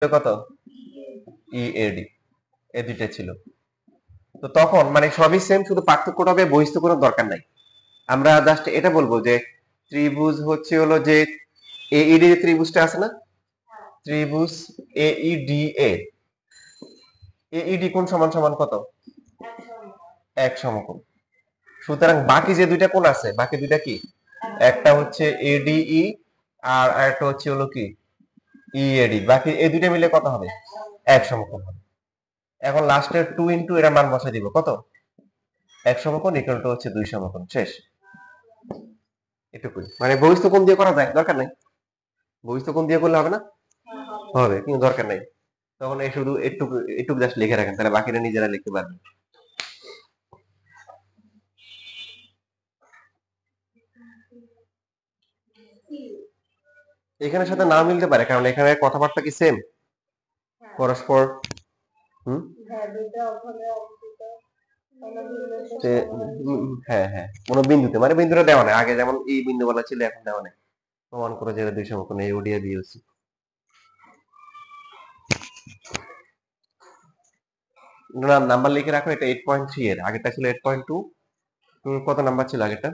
কত ইএডি, এই দুইটা ছিল। তো তখন মানে সবই সেম, শুধু পার্থক্যটা হবে বহিস্থ কোনো দরকার নাই। আমরা জাস্ট এটা বলবো যে ত্রিভুজ হচ্ছে হলো যে এইডি যে ত্রিভুজটা আছে না, ত্রিভুজ এইডি এইডি কোণ সমান সমান কত, এক সমকোণ। সুতরাং বাকি যে দুইটা কোণ আছে, বাকি দুইটা কি, একটা হচ্ছে এডিই আর আরেকটা হচ্ছে হলো কি ইএডি, বাকি এই দুইটা মিলে কত হবে, এক সমকোণ হবে। এখন লাস্টের 2 ইনটু এর মান বসাই দিব, কত, এক সমকোণ ইকুয়াল টু হচ্ছে 2 সমকোণ, শেষ। এটুকুই, মানে বহিস্থ কোণ দিয়ে করা যায়, দরকার নাই। বহিস্থ কোণ দিয়ে করলে হবে না, হবে, কিন্তু দরকার নাই। তখন এই শুধু এটুকু এটুকু জাস্ট লিখে রাখেন, তাহলে বাকিটা নিজেরা লিখতে পারবেন। এখানের সাথে না মিলতে পারে, কারণ এখানে কথাবার্তা কি সেম, পরস্পর। হুম, হ্যাঁ হ্যাঁ, কোনো বিন্দুতে, মানে বিন্দুটা দেওয়া নেই, আগে যেমন এই বিন্দু বলা ছিল এখন দেওয়া নেই। প্রমাণ করে যে দুই সমকোণ এই ওডিয়া বিওসি। নাম্বার লিখে রাখো, এটা 8.3 এর, আগেরটা ছিল 8.2। কত নাম্বার ছিল আগেরটা,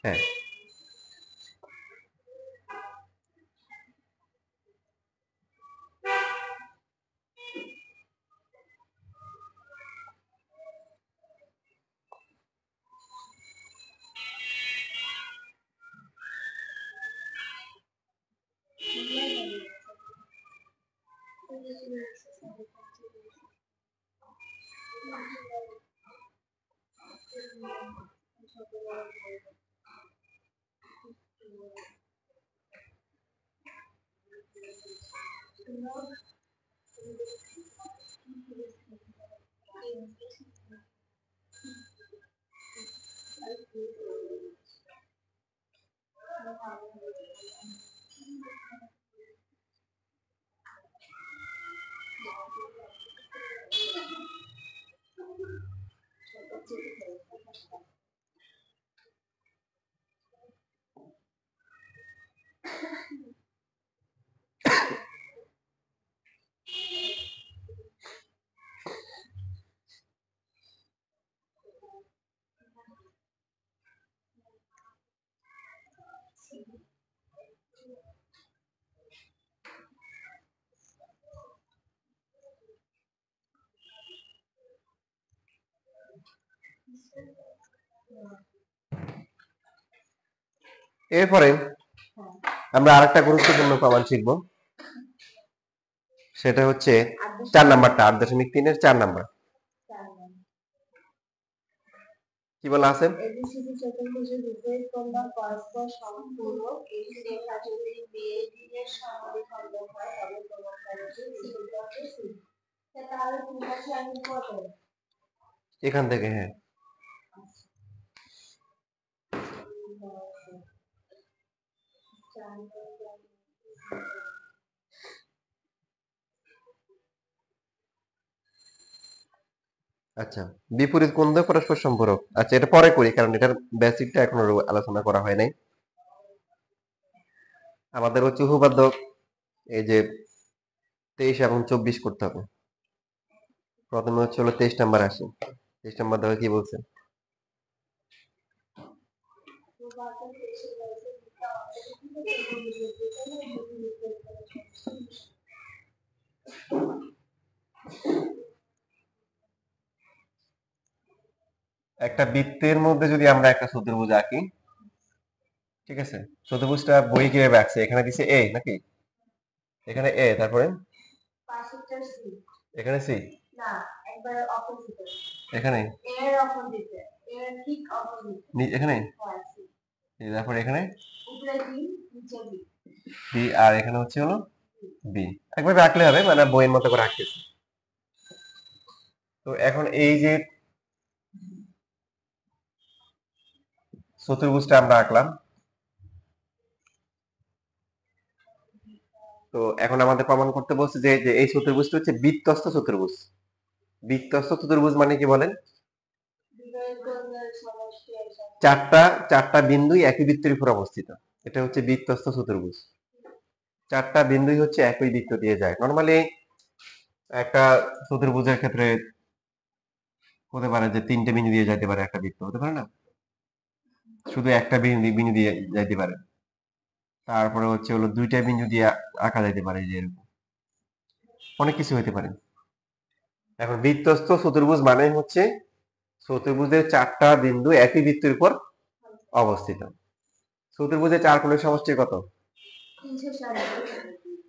হ্যাঁ। এরপরে আমরা আরেকটা গুরুত্বপূর্ণ প্রমাণ শিখব, সেটা হচ্ছে 4 নাম্বারটা, 8.3 এর 4 নাম্বার। কি বলা আছে, এবিসিডি চতুর্ভুজের বিপরীত কোণ বা পরস্পর সমপূরক একটি রেখা যদি বিএডি এর সমদ্বিখণ্ড হয় তবে প্রমাণকারী যে বিপরীতকে সি। তাহলে ঠিক আছে, আমি কত এখান থেকে, হ্যাঁ। আচ্ছা, বিপরীত কোণ দ্বয় পরস্পর সম্পূরক, আচ্ছা এটা পরে করি, কারণ এটার বেসিকটা এখনো আলোচনা করা হয় নাই। আমাদের হচ্ছে উপপাদ্য এই যে 23 এবং 24 করতে হবে। প্রথমে হচ্ছে হলো 23 নাম্বার আসে, 23 নাম্বার দেখো কি বলছে, একটা বৃত্তের মধ্যে যদি আমরা একটা চতুর্ভুজ আঁকি, ঠিক আছে, চতুর্ভুজটা বই কিভাবে আঁকছে, এখানে দিছে এ নাকি, এখানে এ, তারপরে পাশেরটা সি, এখানে সি, না একবার অপোজিটে, এখানে এর অপোজিটে, এর ঠিক অপোজিটে, এখানে হ্যাঁ সি, তারপরে এখানে উপরে বি নিচে বি, বি, আর এখানে হচ্ছে হলো বি। একভাবে আঁকলে হবে, মানে বইয়ের মতো করে আঁকতেছি। তো এখন এই যে চতুর্ভুজটা আমরা আঁকলাম, তো এখন আমাদের প্রমাণ করতে বলছে যে যে এই চতুর্ভুজটা হচ্ছে বৃত্তস্থ চতুর্ভুজ। বৃত্তস্থ চতুর্ভুজ মানে কি বলেন, বিপরীত কোণের সমষ্টি একসাথে চারটা চারটা বিন্দুই একই বৃত্তের উপর অবস্থিত, এটা হচ্ছে বৃত্তস্থ চতুর্ভুজ। চারটা বিন্দুই হচ্ছে একই বৃত্ত দিয়ে যায়। নরমালি একটা চতুর্ভুজের ক্ষেত্রে হতে পারে যে তিনটে বিন্দু দিয়ে যাইতে পারে একটা বৃত্ত, হতে পারে না? শুধু একটা বিন্দু বিন্দু দিয়ে যাইতে পারে। তারপরে হচ্ছে হলো দুইটা বিন্দু দিয়ে আঁকা যাইতে পারে, যে এরকম অনেক কিছু হতে পারে। এখন বৃত্তস্থ চতুর্ভুজ মানে হচ্ছে চতুর্ভুজের চারটা বিন্দু একই বৃত্তের উপর অবস্থিত। চতুর্ভুজের চার কোণের সমষ্টি কত?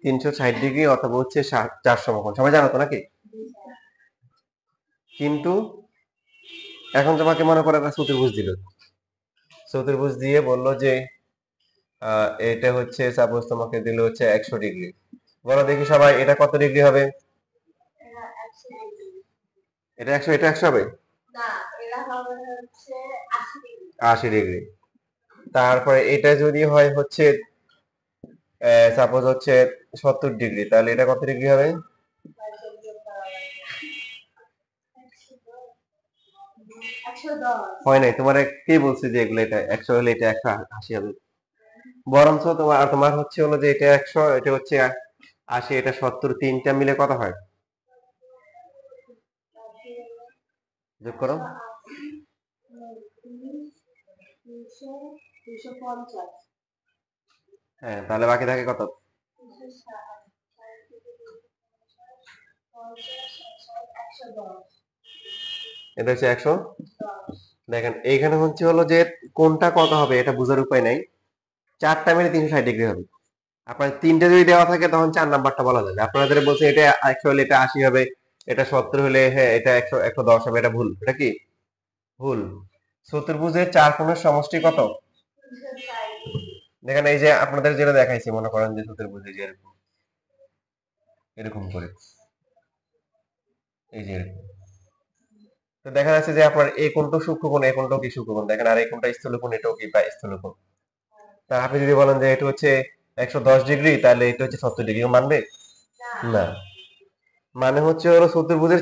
360 ডিগ্রি, অথবা হচ্ছে 4 সমকোণ। সবাই জানো তো নাকি? কিন্তু এখন তোমাকে মনে করে একটা চতুর্ভুজ দিল, চতুর্ভুজ দিয়ে বললো যে এটা হচ্ছে সাপোজ তোমাকে দিল হচ্ছে 100 ডিগ্রি। বলো দেখি সবাই, এটা কত ডিগ্রি হবে? এটা 100, এটা 100 হবে? না, এরা হবে হচ্ছে 80 ডিগ্রি। 80 ডিগ্রি। তারপরে এটা যদি হয় হচ্ছে সাপোজ হচ্ছে 70 ডিগ্রি, তাহলে এটা কত ডিগ্রি হবে? হয় নাই, তোমার কে বলছে যে এগুলো এটা 100 হলে এটা 180 হবে? বরঞ্চ তোমার হচ্ছে হলো যে এটা 100, এটা হচ্ছে 80, এটা 70, তিনটা মিলে কত হয়? যোগ করো। হ্যাঁ, তাহলে বাকি থাকে কত? এটা হচ্ছে 100। দেখেন এইখানে হচ্ছে হলো যে কোনটা কত হবে এটা বোঝার উপায় নাই। চারটা মিলে 360 ডিগ্রি হবে। আপনার তিনটে যদি দেওয়া থাকে তখন 4 নাম্বারটা বলা যাবে। আপনারা যারা বলছে এটা 100 হলে এটা 80 হবে, এটা 70 হলে হ্যাঁ এটা 100, 110 হবে, এটা ভুল। এটা কি ভুল? চতুর্ভুজের চার কোণের সমষ্টি কত? দেখেন এই যে আপনাদের যেটা দেখাইছি, মনে করেন যে চতুর্ভুজে যে এরকম এরকম করে, এই যে এরকম, তো দেখা যাচ্ছে যে আপনার এই কোণটা সূক্ষ্মকোণ, এই কোণটাও কি সূক্ষ্মকোণ দেখেন, আর এই কোণটা স্থূলকোণ, এটাও কি প্রায় স্থূলকোণ। তা আপনি যদি বলেন যে এটা হচ্ছে 110 ডিগ্রি, তাহলে এটা হচ্ছে 70 ডিগ্রি, মানবে না। মানে হচ্ছে হলো চতুর্ভুজের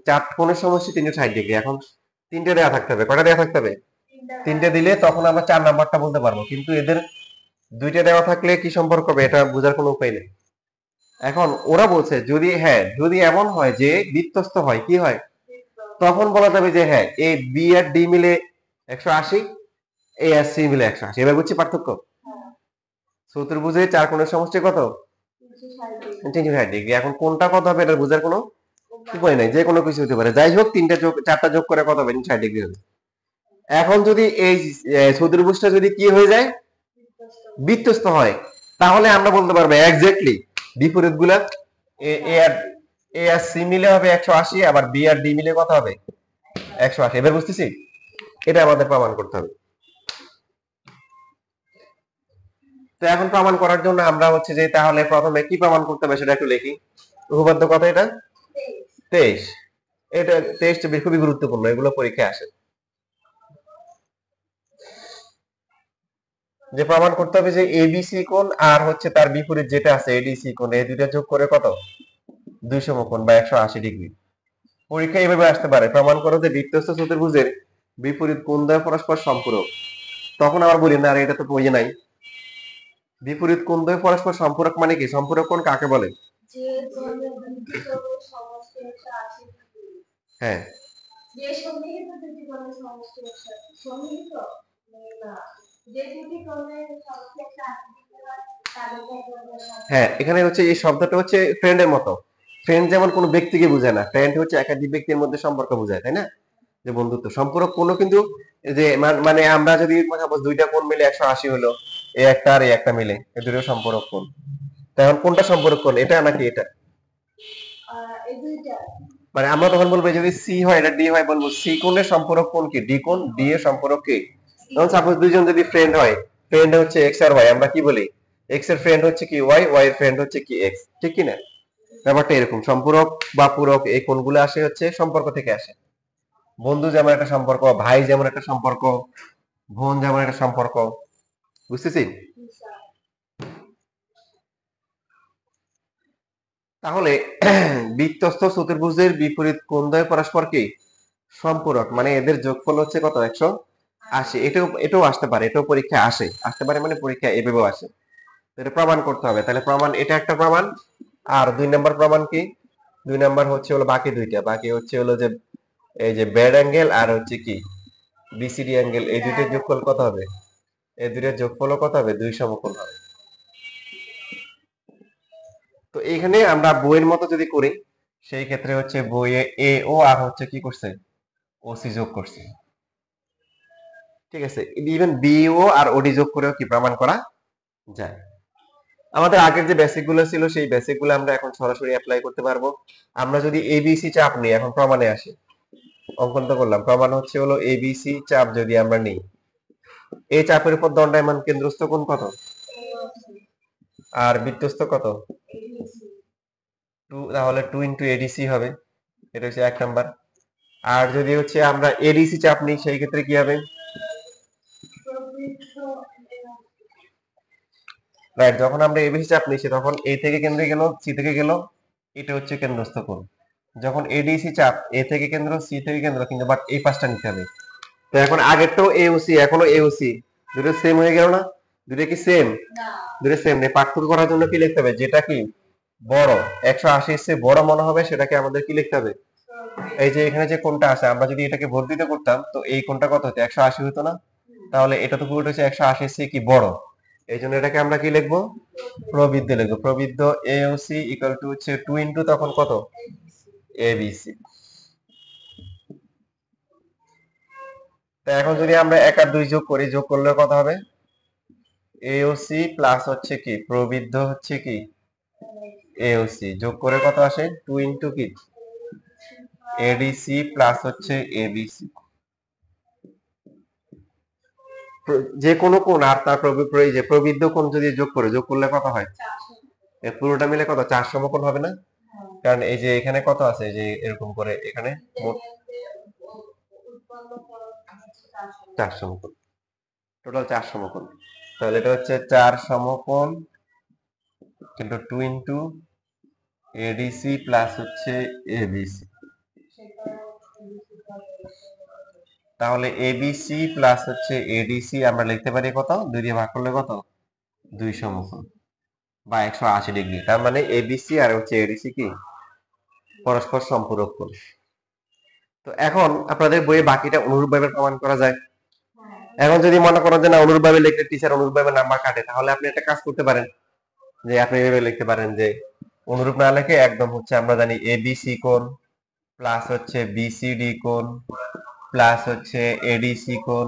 চার কোণের সমষ্টি 360 ডিগ্রি। এখন তিনটে দেওয়া থাকতে হবে, কয়টা দেওয়া থাকতে হবে? তিনটে দিলে তখন আমরা 4 নাম্বারটা বলতে পারবো, কিন্তু এদের দুইটা দেওয়া থাকলে কি সম্পর্ক হবে এটা বোঝার কোনো উপায় নেই। এখন ওরা বলছে যদি হ্যাঁ যদি এমন হয় যে বৃত্তস্থ হয়, কি হয়, তখন বলা যাবে যে হ্যাঁ এ বি আর ডি মিলে 180, এ আর সি মিলে 180। এবার বুঝছি পার্থক্য? চতুর্ভুজের চার কোণের সমষ্টি কত? 360 ডিগ্রি। এখন কোনটা কত হবে এটা বোঝার কোনো উপায় নাই, যে কোনো কিছু হতে পারে। যাই হোক, চারটা যোগ করে কত হবে? 360 ডিগ্রি হবে। এখন যদি এই চতুর্ভুজটা যদি কি হয়ে যায়, বৃত্তস্থ হয়, তাহলে আমরা বলতে পারবো এক্স্যাক্টলি বিপরীত গুলা এ এ আর এ আর সি মিলে হবে 180, আবার বি আর ডি মিলে কত হবে? 180। এবার বুঝতেছি? এটা আমাদের প্রমাণ করতে হবে। তো এখন প্রমাণ করার জন্য আমরা হচ্ছে যে তাহলে প্রথমে কি প্রমাণ করতে হবে সেটা একটু লিখি। উপপাদ্য কত এটা? 23। এটা 23 খুবই গুরুত্বপূর্ণ, এগুলো পরীক্ষায় আসে। যে প্রমাণ করতে হবে যে এবিসি কোণ আর হচ্ছে তার বিপরীত যেটা আছে এডিসি কোণ, এই দুইটা যোগ করে কত? 200 কোণ বা 180 ডিগ্রি। পরীক্ষা এইভাবে আসতে পারে, প্রমাণ করো যে বৃত্তস্থ চতুর্ভুজের বিপরীত কোণ দ্বয় পরস্পর সম্পূরক। তখন আবার বলি না, এটা তো বইয়ে নাই। বিপরীত কোণ দ্বয় পরস্পর সম্পূরক মানে কি? সম্পূরক কোণ কাকে বলে? যে কোণের বৃত্তকের সমষ্টি 180 ডিগ্রি। হ্যাঁ, যে সন্নিহিত দুটি কোণের সমষ্টি সন্নিহিত না, যে দুটি কোণের সমষ্টি 180 ডিগ্রি হয় তাদেরকে হ্যাঁ, এখানে হচ্ছে এই শব্দটা হচ্ছে ফ্রেন্ডের মতো। ফ্রেন্ড যেমন কোনো ব্যক্তিকে বোঝায় না, ফ্রেন্ড হচ্ছে একাধিক ব্যক্তির মধ্যে সম্পর্ক বোঝায়, তাই না? যে বন্ধুত্ব সম্পর্ক কোনো কিন্তু যে মানে আমরা যদি সাপোজ দুইটা কোণ মিলে 180 হলো, এই একটা আর এই একটা মিলে এই দুটো সম্পর্ক কোণ, তখন কোনটা সম্পর্ক কোণ, এটা নাকি এটা? এই দুইটা। মানে আমরা তখন বলবো যদি সি হয় এটা ডি হয়, বলবো সি কোণের সম্পর্ক কোণ কি? ডি কোণ। ডি এর সম্পর্ক কি? তখন সাপোজ দুইজন যদি ফ্রেন্ড হয়, ফ্রেন্ড হচ্ছে এক্স আর ওয়াই, আমরা কি বলি? এক্স এর ফ্রেন্ড হচ্ছে কি ওয়াই, ওয়াই এর ফ্রেন্ড হচ্ছে কি এক্স, ঠিক কি না? ব্যাপারটা এরকম। সম্পূরক বা পূরক এই কোণগুলো আসে হচ্ছে সম্পর্ক থেকে আসে। বন্ধু যেমন একটা সম্পর্ক, ভাই যেমন একটা সম্পর্ক, বোন যেমন একটা সম্পর্ক, বুঝতেছি? তাহলে বৃত্তস্থ চতুর্ভুজের বিপরীত কোণদ্বয় পরস্পর কি সম্পূরক, মানে এদের যোগফল হচ্ছে কত? 180। এটাও এটাও আসতে পারে, এটাও পরীক্ষায় আসতে পারে, মানে পরীক্ষা এভাবেও আসে। এটা প্রমাণ করতে হবে। তাহলে প্রমাণ, এটা একটা প্রমাণ। আর 2 নম্বর প্রমাণ কি? 2 নম্বর হচ্ছে হলো বাকি দুইটা, বাকি হচ্ছে হলো যে এই যে ব্যাড অ্যাঙ্গেল আর হচ্ছে কি বিসিডি অ্যাঙ্গেল, এই দুইটার যোগফল কত হবে? এই দুইটার যোগফল কত হবে? 2 সমকোণ হবে। তো এইখানে আমরা বইয়ের মতো যদি করি, সেই ক্ষেত্রে হচ্ছে বইয়ে এ ও আর হচ্ছে কি করছে, ওসি যোগ করছে। ঠিক আছে, ইভেন বিও আর ওডি যোগ করেও কি প্রমাণ করা যায়। আমাদের আগের যে বেসিক গুলো ছিল সেই বেসিক গুলো আমরা এখন সরাসরি অ্যাপ্লাই করতে পারবো। আমরা যদি এবিসি চাপ নিই, এখন প্রমাণে আসি, অঙ্কন তো করলাম, প্রমাণ হচ্ছে হলো এবিসি চাপ যদি আমরা নিই, এই চাপের উপর দণ্ডায়মান কেন্দ্রস্থ কোণ কত, আর বৃত্তস্থ কত, 2, তাহলে 2 × এডিসি হবে। এটা হচ্ছে 1 নাম্বার। আর যদি হচ্ছে আমরা এডিসি চাপ নিই, সেই ক্ষেত্রে কি হবে? রাইট, যখন আমরা এবিসি চাপ নিচ্ছি তখন এ থেকে কেন্দ্রে গেল, সি থেকে গেল, এটা হচ্ছে কেন্দ্রস্থ কোণ। যখন এডিসি চাপ এ থেকে কেন্দ্র, সি থেকে কেন্দ্র, কিন্তু বাট এই পাশটা নিতে হবে। তো এখন আগেরটাও এওসি, এখনো এওসি, দুটো সেম হয়ে গেল না? দুটো কি সেম? দুটো সেম নেই, পার্থক্য করার জন্য কি লিখতে হবে? যেটা কি বড়, 180 এর চেয়ে বড় মনে হবে, সেটাকে আমাদের কি লিখতে হবে? এই যে এখানে যে কোণটা আছে, আমরা যদি এটাকে বর্ধিত করতাম, তো এই কোণটা কত হতো? 180 হতো না? তাহলে এটা তো পুরোটা হচ্ছে 180 এর চেয়ে কি বড়, এই জন্য এটাকে আমরা কি লিখবো? প্রবৃদ্ধ লিখবো। প্রবৃদ্ধ এওসি ইকুয়াল টু হচ্ছে 2 ইন্টু তখন কত, এবিসি। তো এখন যদি আমরা 1 আর 2 যোগ করি, যোগ করলে কত হবে? এওসি প্লাস হচ্ছে কি প্রবৃদ্ধ হচ্ছে কি এওসি, যোগ করে কত আসে? 2 ইন্টু কি এডিসি প্লাস হচ্ছে এবিসি। যে কোনো কোণ আর তার এই যে প্রবৃদ্ধ কোণ যদি যোগ করে, যোগ করলে কত হয়? এর পুরোটা মিলে কত, 4 সমকোণ হবে না? কারণ এই যে এখানে কত আছে, যে এরকম করে এখানে মোট 4 সমকোণ, টোটাল 4 সমকোণ। তাহলে এটা হচ্ছে 4 সমকোণ কিন্তু 2 ইন্টু এডিসি প্লাস হচ্ছে এবিসি। তাহলে এবিসি প্লাস হচ্ছে এডিসি আমরা লিখতে পারি কত? 2 দিয়ে ভাগ করলে কত? 2 সমকোণ বা 180 ডিগ্রি। তার মানে এবিসি আর হচ্ছে এডিসি কি পরস্পর সম্পূরক কোণ। তো এখন আপনাদের বইয়ে বাকিটা অনুরূপভাবে প্রমাণ করা যায়। এখন যদি মনে করেন যে না, অনুরূপভাবে লিখলে টিচার অনুরূপভাবে নাম্বার কাটে, তাহলে আপনি একটা কাজ করতে পারেন, যে আপনি এভাবে লিখতে পারেন যে অনুরূপ না লিখে একদম হচ্ছে আমরা জানি এবিসি কোণ প্লাস হচ্ছে বিসিডি কোণ প্লাস হচ্ছে এডিসি কোণ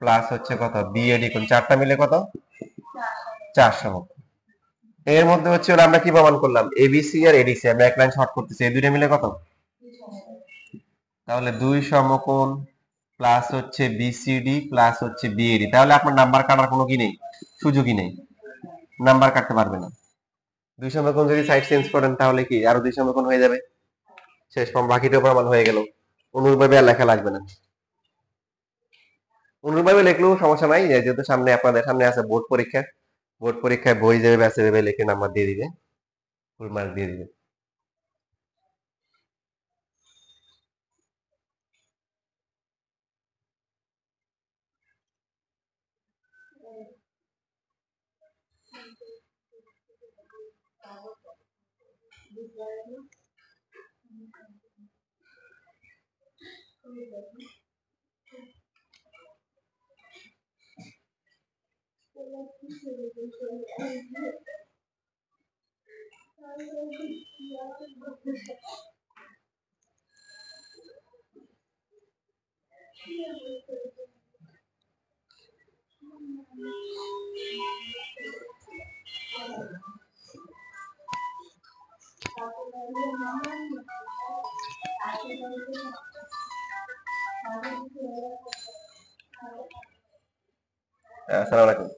প্লাস হচ্ছে কত বিএডি কোণ, চারটা মিলে কত? 4 সমকোণ। এর মধ্যে হচ্ছে ওরা আমরা কি প্রমাণ করলাম? এবিসি আর এডিসি আমরা এক লাইন শর্ট করতেছি, এই দুইটা মিলে কত? তাহলে 2 সমকোণ প্লাস হচ্ছে বিসিডি প্লাস হচ্ছে বিএডি। তাহলে আপনার নাম্বার কাটার কোনো কি নেই, সুযোগই নেই, নাম্বার কাটতে পারবে না। 2 সমকোণ যদি সাইড চেঞ্জ করেন তাহলে কি আরো 2 সমকোণ হয়ে যাবে, শেষ ফর্ম, বাকিটা প্রমাণ হয়ে গেল। অনুরূপভাবে আর লেখা লাগবে না। অনুরূপভাবে লিখলেও সমস্যা নাই, যেহেতু সামনে আপনাদের সামনে আছে বোর্ড পরীক্ষা, বোর্ড পরীক্ষায় বই যেভাবে আছে ভেবে লিখে নাম্বার দিয়ে দিবে, ফুল মার্ক দিয়ে দিবে। আসসালামু আলাইকুম।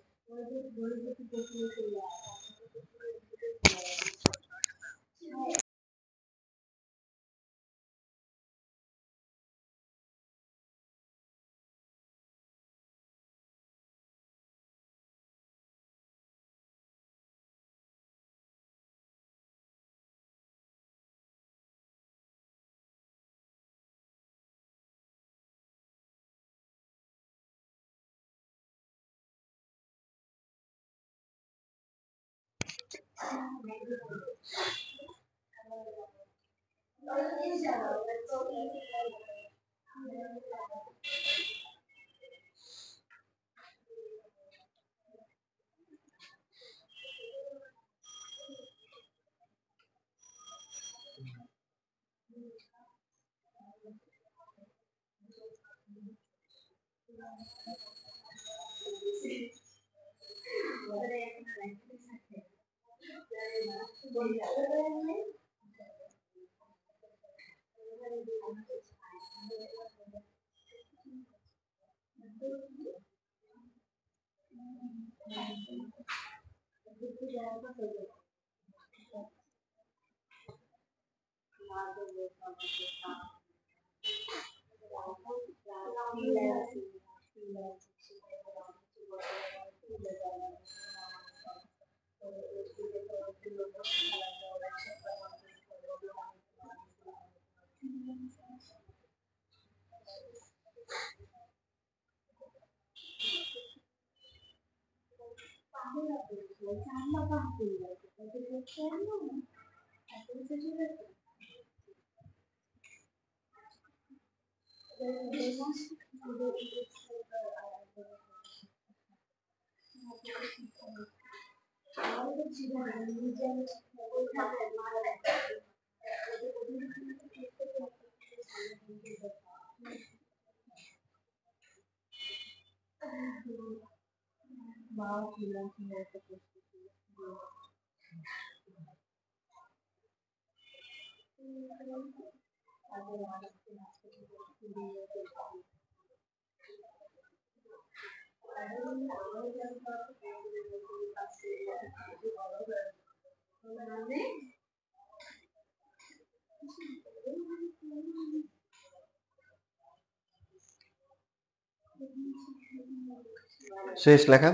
শেষ লেখা।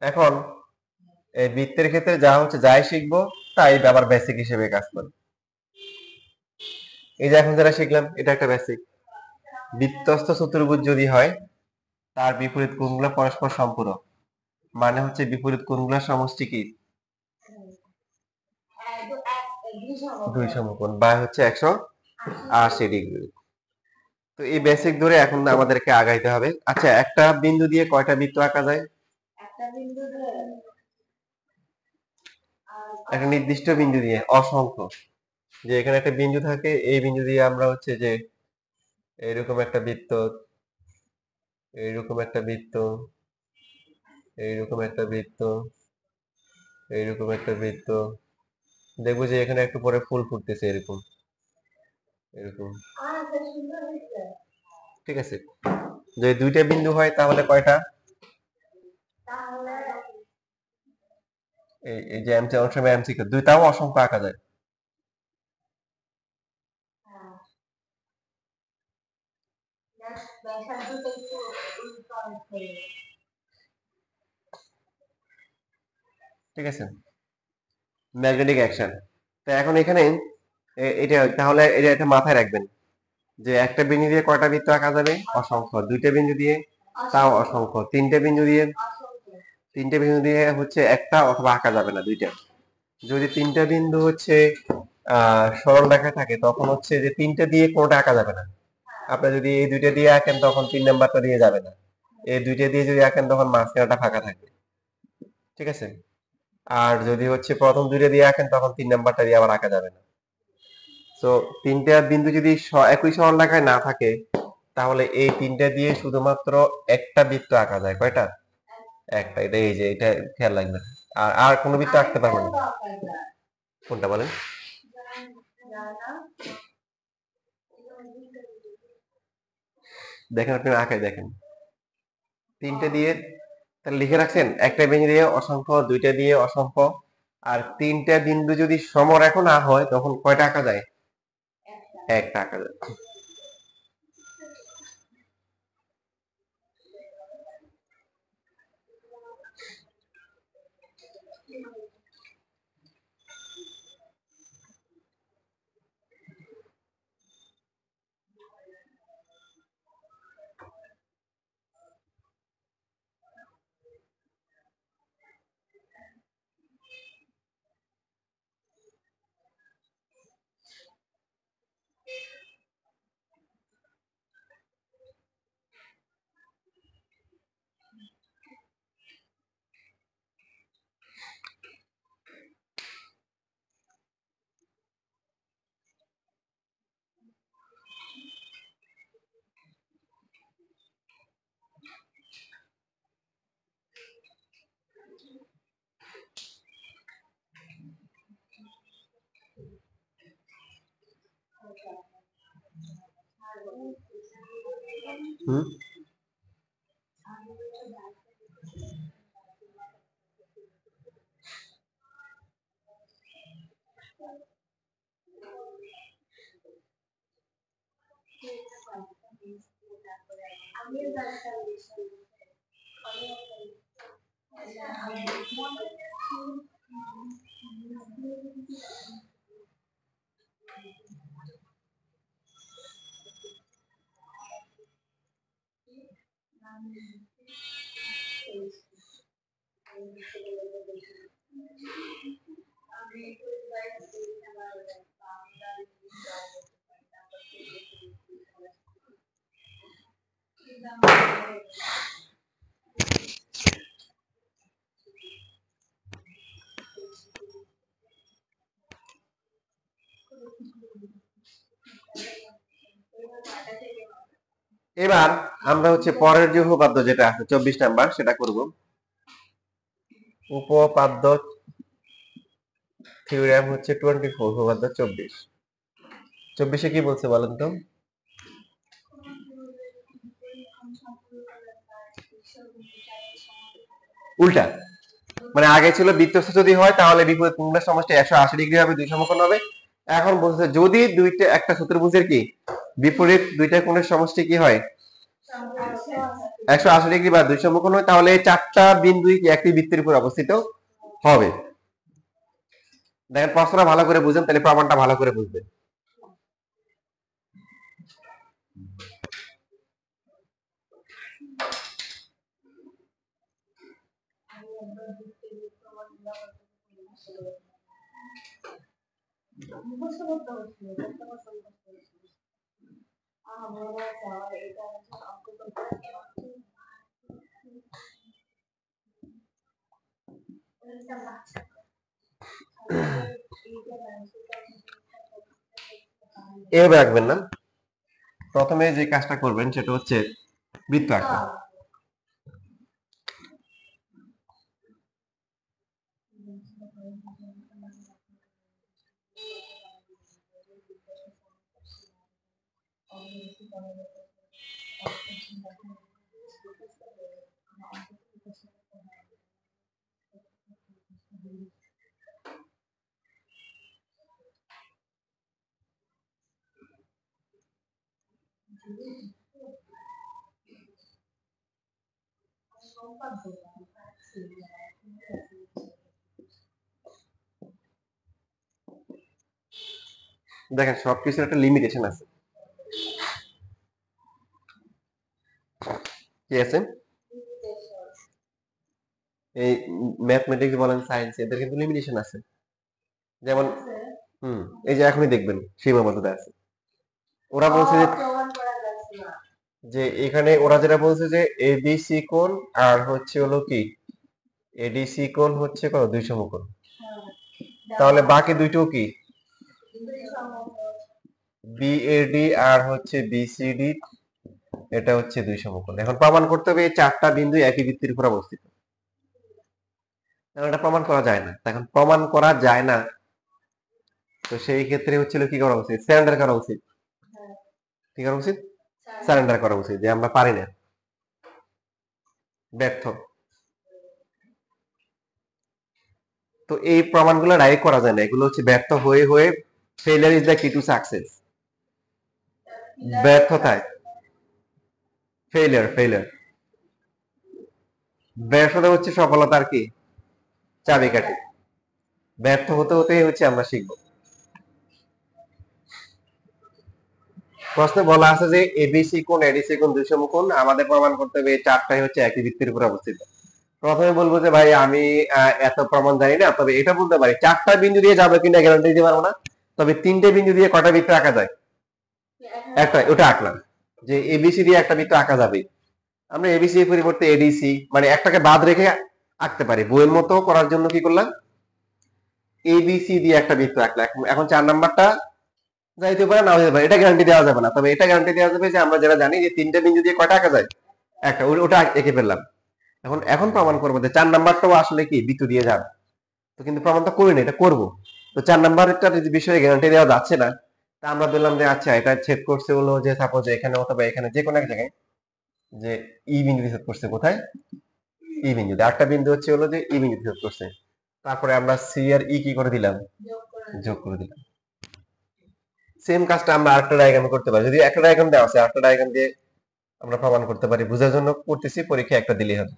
এখন এই বৃত্তের ক্ষেত্রে যা হচ্ছে যাই শিখবো তাই আবার বেসিক হিসেবে কাজ করে। এই যে এখন যারা শিখলাম এটা একটা বেসিক। বৃত্তস্থ চতুর্ভুজ যদি হয় তার বিপরীত কোণগুলো পরস্পর সম্পূরক, মানে হচ্ছে বিপরীত কোণগুলোর সমষ্টি কি? দুই সমকোণ বা হচ্ছে 180 ডিগ্রি। তো এই বেসিক ধরে এখন আমাদেরকে আগাইতে হবে। আচ্ছা, একটা বিন্দু দিয়ে কয়টা বৃত্ত আঁকা যায়? একটা নির্দিষ্ট বিন্দু দিয়ে অসংখ্য। যে এখানে একটা বিন্দু থাকে, এই বিন্দু দিয়ে আমরা হচ্ছে যে এইরকম একটা বৃত্ত, এইরকম একটা বৃত্ত, এইরকম একটা বৃত্ত, এইরকম একটা বৃত্ত, দেখবো যে এখানে একটু পরে ফুল ফুটতেছে এরকম এরকম। ঠিক আছে, যদি দুইটা বিন্দু হয় তাহলে কয়টা? এই যে এমসি অনেক সময় এমসি দুইটাও অসংখ্য আঁকা যায়। ঠিক আছে, ম্যাগনেটিক অ্যাকশন। তো এখন এখানে এটা তাহলে এটা একটা মাথায় রাখবেন যে একটা বিন্দু দিয়ে কয়টা বৃত্ত আঁকা যাবে? অসংখ্য। দুইটা বিন্দু দিয়ে তাও অসংখ্য। তিনটে বিন্দু দিয়ে হচ্ছে একটা অথবা আঁকা যাবে না, দুইটা। যদি তিনটা বিন্দু হচ্ছে সরল রেখা থাকে তখন হচ্ছে যে তিনটা দিয়ে কোনটা আঁকা যাবে না। আপনার যদি এই দুইটা দিয়ে আঁকেন তখন 3 নাম্বারটা দিয়ে যাবে না। এই দুইটা দিয়ে যদি আঁকেন তখন মাঝখানটা ফাঁকা থাকবে। ঠিক আছে, আর যদি হচ্ছে প্রথম দুইটা দিয়ে আঁকেন তখন 3 নাম্বারটা দিয়ে আবার আঁকা যাবে না। তো তিনটা বিন্দু যদি একই সরল রেখায় না থাকে তাহলে এই তিনটা দিয়ে শুধুমাত্র একটা বৃত্ত আঁকা যায়। কয়টা? একটা। এটা এই যে এটা খেয়াল রাখবেন। আর আর কোনো বৃত্ত আঁকতে পারবেন না। কোনটা বলেন? দেখেন, আপনি আঁকায় দেখেন। তিনটে দিয়ে তাহলে লিখে রাখছেন, একটা বিন্দু দিয়ে অসংখ্য, দুইটা দিয়ে অসংখ্য, আর তিনটা বিন্দু যদি সমরেখ না হয় তখন কয়টা আঁকা যায়? একটা আঁকা যায়। হুম এবার আমরা হচ্ছে পরের যে উপপাদ্য যেটা আছে 24 নাম্বার সেটা করব। উপপাদ্য থিওরেম হচ্ছে 24, উপপাদ্য 24। 24-এ কি বলছে বলেন তো? উল্টা, মানে আগে ছিল বৃত্তস্থ যদি হয় তাহলে বিপরীত কোণের সমষ্টি 180 ডিগ্রি হবে, দুই সমকোণ হবে। এখন বলছে যদি দুইটা একটা চতুর্ভুজের কি বিপরীত দুইটা কোণের সমষ্টি কি হয় 180 ডিগ্রি বা দুই সমকোণ হয়, তাহলে এই চারটা বিন্দুই কি একটি বৃত্তের উপর অবস্থিত হবে। দেখেন প্রশ্নটা ভালো করে বুঝেন, তাহলে প্রমাণটা ভালো করে বুঝবেন। এভাবে রাখবেন না, প্রথমে যে কাজটা করবেন সেটা হচ্ছে বৃত্ত আঁকবেন। দেখেন সবকিছুর একটা লিমিটেশন আছে। কি আছে? এই ম্যাথমেটিক্স বলেন, সায়েন্স, এদের কিন্তু লিমিটেশন আছে। যেমন এই যে এখনই দেখবেন সীমাবদ্ধতা আছে। ওরা বলছে যে এখানে ওরা যেটা বলছে যে এবিসি কোণ আর হচ্ছে হলো কি এডিসি কোণ হচ্ছে কত, দুই সমকোণ। তাহলে বাকি দুইটাও কি বিএডি আর হচ্ছে বিসিডি, এটা হচ্ছে দুই সমকোণ। এখন প্রমাণ করতে হবে এই চারটা বিন্দু একই বৃত্তের উপর অবস্থিত। এটা প্রমাণ করা যায় না। এখন প্রমাণ করা যায় না, তো সেই ক্ষেত্রে হচ্ছিল কি করা উচিত? সারেন্ডার করা উচিত। কি করা উচিত? সারেন্ডার করা উচিত, যে আমরা পারি না, ব্যর্থ। তো এই প্রমাণগুলো ডাইরেক্ট করা যায় না, এগুলো হচ্ছে ব্যর্থ হয়ে হয়ে ফেলিয়ার ইজ দ্য কি টু সাকসেস। ব্যর্থতায় ফেলিয়ার ফেলিয়ার ব্যর্থতা হচ্ছে সফলতার কি চাবিকাঠি। ব্যর্থ হতে হতেই হচ্ছে আমরা শিখবো। প্রশ্নে বলা আছে যে এবিসি কোণ এডিসি কোণ দুই সমকোণ, আমাদের প্রমাণ করতে হবে এই চারটাই হচ্ছে একই বৃত্তের উপর অবস্থিত। প্রথমে বলবো যে ভাই আমি এত প্রমাণ জানি না, তবে এটা বলতে পারি চারটা বিন্দু দিয়ে যাবে কিনা গ্যারান্টি দিতে পারবো না, তবে তিনটে বিন্দু দিয়ে কটা বৃত্ত আঁকা যায়? একটা, ওটা আঁকলাম যে এবিসি দিয়ে একটা বৃত্ত আঁকা যাবে। আমরা এবিসি এর পরিবর্তে এডিসি মানে একটাকে বাদ রেখে আঁকতে পারি। বইয়ের মতো করার জন্য কি করলাম, এবিসি দিয়ে একটা বৃত্ত আঁকলাম। এখন 4 নাম্বারটা যাইতে পারে না হতে পারে, এটা গ্যারান্টি দেওয়া যাবে না, তবে এটা গ্যারান্টি দেওয়া যাবে যে আমরা যেটা জানি যে তিনটে বিন্দু দিয়ে কয়টা আঁকা যায়, একটা, ওটা এঁকে ফেললাম। এখন এখন প্রমাণ করবো যে 4 নাম্বারটাও আসলে কি বৃত্ত দিয়ে যাবে। তো কিন্তু প্রমাণটা করি না, এটা করবো। তো 4 নাম্বারটা বিষয়ে গ্যারান্টি দেওয়া যাচ্ছে না, তা আমরা বললাম যে আচ্ছা এটা ছেদ করছে হলো যে সাপোজ এখানে অথবা এখানে যে কোনো এক জায়গায়, যে ই বিন্দু ছেদ করছে কোথায়, ই বিন্দুতে। আরেকটা বিন্দু হচ্ছে হলো যে ই বিন্দু ছেদ করছে। তারপরে আমরা সি আর ই কি করে দিলাম, যোগ করে দিলাম। সেম কাজটা আমরা আরেকটা ডায়াগ্রামে করতে পারি, যদি একটা ডায়াগ্রাম দেওয়া আছে আরেকটা ডায়াগ্রাম দিয়ে আমরা প্রমাণ করতে পারি। বোঝার জন্য করতেছি, পরীক্ষা একটা দিলেই হবে।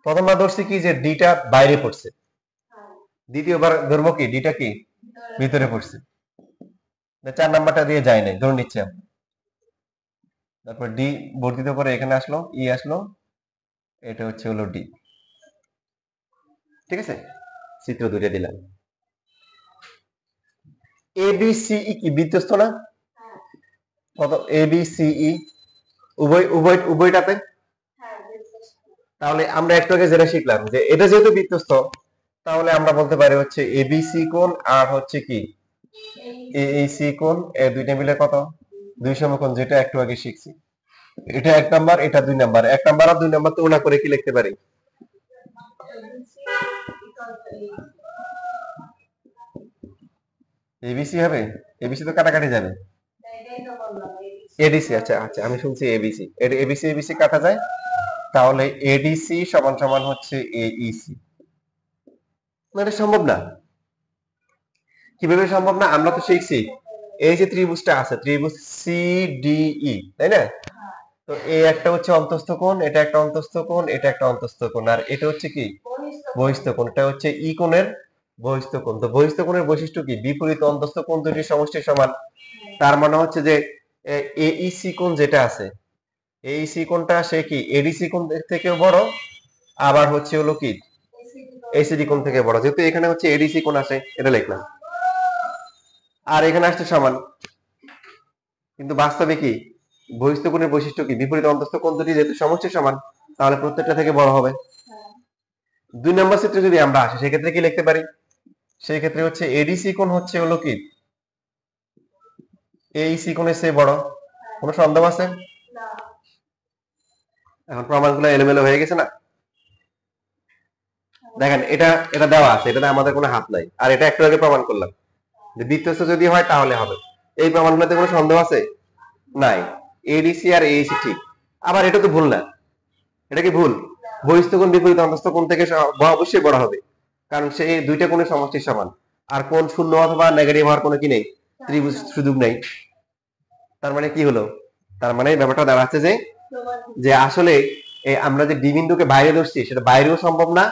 প্রথমবার ধরছি কি যে ডিটা বাইরে পড়ছে, দ্বিতীয়বার ধরবো কি ডিটা কি ভিতরে পড়ছে। 4 নাম্বারটা দিয়ে যায় নাই, ধরে নিচ্ছি আমরা। তারপর ডি বর্ধিত করে এখানে আসলো, ই আসলো, এটা হচ্ছে হলো ডি। ঠিক আছে, চিত্র দুটো দিলাম। এ বি সি ই কি বৃত্তস্থ না? কত এ বি সি ই উভয়টাতে। তাহলে আমরা একটু আগে যেটা শিখলাম যে এটা যেহেতু বৃত্তস্থ, তাহলে আমরা বলতে পারি হচ্ছে এবিসি কোণ আর হচ্ছে কি এইসি কোণ, এই দুইটা মিলে কত, 2 সমকোণ, যেটা একটু আগে শিখছি। এটা 1 নাম্বার, এটা 2 নাম্বার। 1 নাম্বার আর 2 নাম্বার তুলনা করে কি লিখতে পারি, এবিসি হবে। এবিসি তো কাটাকাটি যাবে, এডিসি। আচ্ছা আচ্ছা, আমি শুনছি এবিসি, এটা এবিসি এবিসি কাটা যায়, তাহলে এডিসি সমান সমান হচ্ছে এইসি। এটা সম্ভব না। কিভাবে সম্ভব না, আমরা তো শিখছি এই যে ত্রিভুজটা আছে, ত্রিভুজ সিডিই, তাই না? তো এই একটা হচ্ছে অন্তস্থ কোণ, এটা একটা অন্তস্থ কোণ, এটা একটা অন্তস্থ কোণ, আর এটা হচ্ছে কি বহিস্থ কোণ। এটা হচ্ছে ই কোণের বহিস্থ কোণ। তো বহিস্থ কোণের বৈশিষ্ট্য কি, বিপরীত অন্তস্থ কোণ দুটির সমষ্টি সমান। তার মানে হচ্ছে যে এইসি কোণ যেটা আছে, এইসি কোণটা সে কি এডিসি কোণ থেকেও বড়, আবার হচ্ছে হলো কি এসিডি কোণ থেকে বড়। যেহেতু এখানে হচ্ছে এডিসি কোণ আছে, এটা লিখলাম, আর এখানে আসছে সমান। কিন্তু বাস্তবে কি বহিস্থ কোণের বৈশিষ্ট্য কি, বিপরীত অন্তস্থ কোণ দুটি যেহেতু সমষ্টি সমান, তাহলে প্রত্যেকটা থেকে বড় হবে। 2 নম্বর চিত্রে যদি আমরা আসি, সেক্ষেত্রে কি লিখতে পারি, সেই ক্ষেত্রে হচ্ছে এডিসি কোণ হচ্ছে হলো কি এইসি কোণের চেয়ে বড়। কোনো সন্দেহ আছে? এখন প্রমাণগুলো এলোমেলো হয়ে গেছে না? দেখেন, এটা এটা দেওয়া আছে, এটাতে আমাদের কোনো হাত নাই, আর এটা একটু আগে প্রমাণ করলাম যে বৃত্তস্থ যদি হয় তাহলে হবে। এই প্রমাণগুলোতে কোনো সন্দেহ আছে? নাই। এডিসি আর এইসি ঠিক। আবার এটা তো ভুল না, এটা কি ভুল? বহিস্থ কোণ বিপরীত অন্তস্থ কোণ থেকে অবশ্যই বড় হবে, কারণ সে এই দুইটা কোণের সমষ্টি সমান। আর কোণ শূন্য অথবা নেগেটিভ হওয়ার কোনো কি নেই, ত্রিভুজ সুযোগ নেই। তার মানে কি হলো, তার মানে ব্যাপারটা দাঁড়াচ্ছে যে যে আসলে আমরা যে ডি বিন্দুকে বাইরে ধরছি, সেটা বাইরেও সম্ভব না,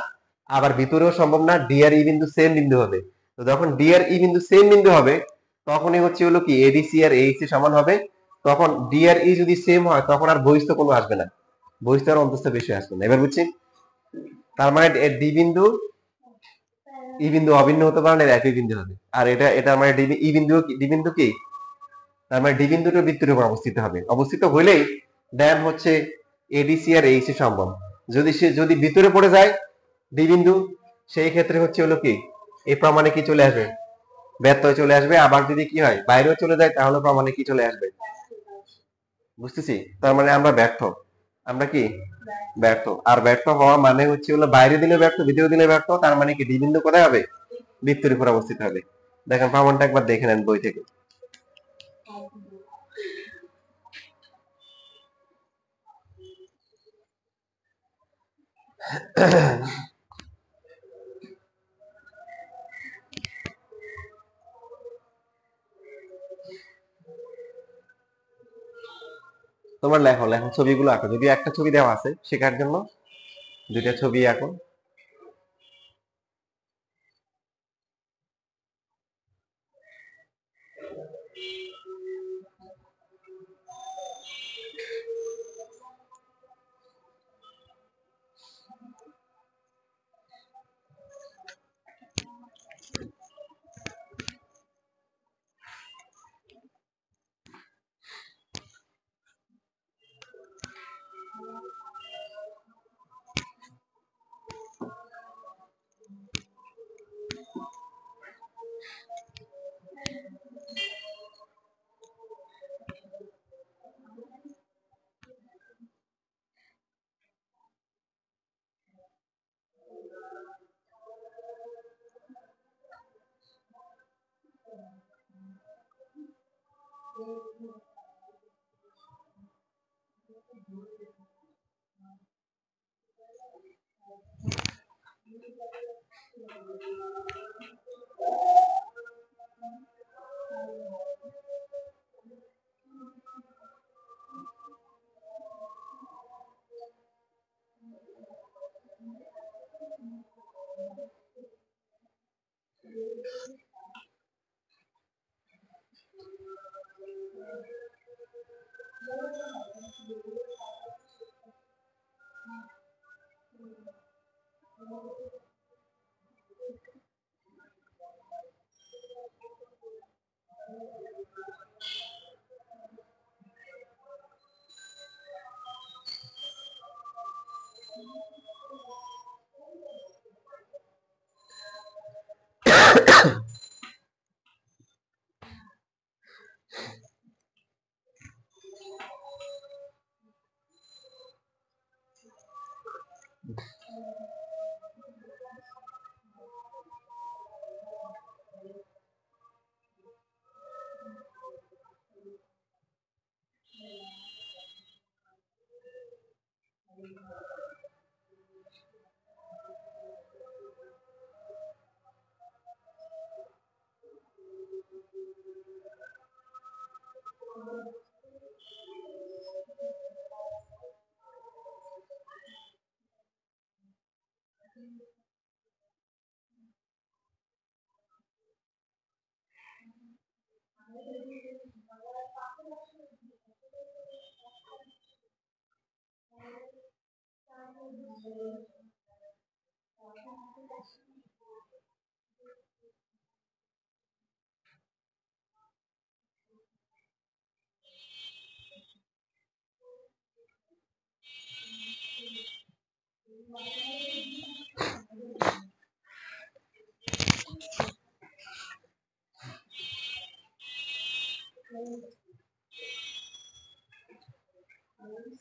আবার ভিতরেও সম্ভব না। ডি আর ই বিন্দু সেম বিন্দু হবে। তো যখন ডি আর ই বিন্দু সেম বিন্দু হবে, তখনই হচ্ছে হলো কি এডিসি আর এইসি সমান হবে। তখন ডি আর ই যদি সেম হয়, তখন আর বহিস্থ কোনো আসবে না, বহিস্থ আর অন্তস্থ বেশি আসবে না। এবার বুঝছি? তার মানে ডি বিন্দু ই বিন্দু অভিন্ন হতে পারে না, একই বিন্দু হবে। আর এটা এটা মানে ই বিন্দু ডি বিন্দু কি, তার মানে ডি বিন্দুটা বৃত্তের উপর অবস্থিত হবে। অবস্থিত হইলেই দেন হচ্ছে এডিসি আর এইসি সম্ভব। যদি সে যদি ভিতরে পড়ে যায় ডি বিন্দু, সেই ক্ষেত্রে হচ্ছে হলো কি এই প্রমাণে কি চলে আসবে, ব্যত্যয় চলে আসবে। আবার যদি কি হয় বাইরেও চলে যায়, তাহলে প্রমাণে কি চলে আসবে, বুঝতেছি? তার মানে আমরা ব্যর্থ। আমরা কি ব্যর্থ। আর ব্যর্থ হওয়া মানে হচ্ছে হলো বাইরে দিলে ব্যর্থ, ভিতরে দিলে ব্যর্থ। তার মানে কি ডি বিন্দু কোথায় হবে, বৃত্তের উপর অবস্থিত হবে। দেখেন প্রমাণটা একবার দেখে নেন বই থেকে। তোমার লেখো লেখো, ছবিগুলো আঁকো। যদি একটা ছবি দেওয়া আছে শেখার জন্য, 2টা ছবি আঁকো।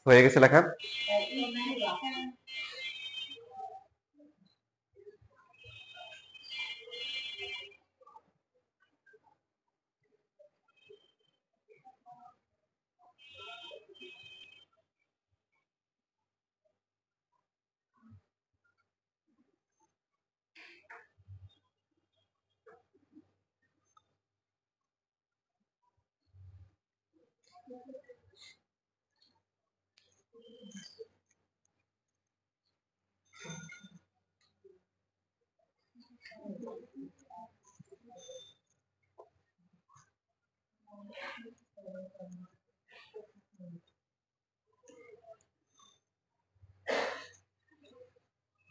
হয়ে গেছে লেখা?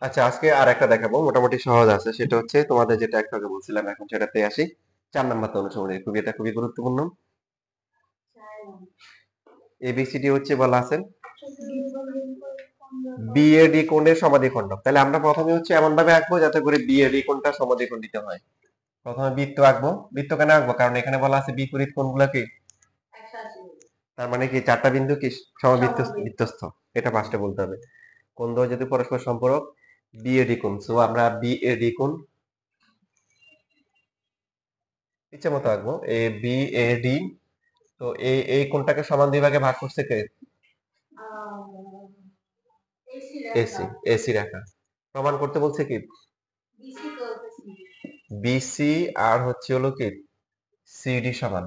আচ্ছা, আজকে আর একটা দেখাবো, মোটামুটি সহজ আছে। সেটা হচ্ছে তোমাদের যেটা একটু আগে বলছিলাম, এখন সেটাতে আসি। 4 নাম্বারটা অনুসরণে এটা খুবই গুরুত্বপূর্ণ। এবিসিডি হচ্ছে বলা আছে বিএডি কোণের সমাদ্বিখণ্ডক। তাহলে আমরা প্রথমে হচ্ছে এমন ভাবে আঁকবো যাতে করে বিএডি কোণটা সমাদ্বিখণ্ডিত হয়। প্রথমে বৃত্ত আঁকবো। বৃত্ত কেন আঁকবো? কারণ এখানে বলা আছে বিপরীত কোণগুলো কি, তার মানে কি 4টা বিন্দু কি বিত্তস্ত। এটা ফার্স্টে বলতে হবে। কোণ দ্বয় যদি পরস্পর সম্পর্ক বিএডি কোণ, সো আমরা বিএডি কোণ ইচ্ছে মতো আঁকবো। এ বিএডি, তো এই কোণটাকে সমান দুই ভাগে ভাগ করছে কে? এসি। এসি রেখা প্রমাণ করতে বলছে কি বিসি আর হচ্ছে হলো কি সিডি সমান।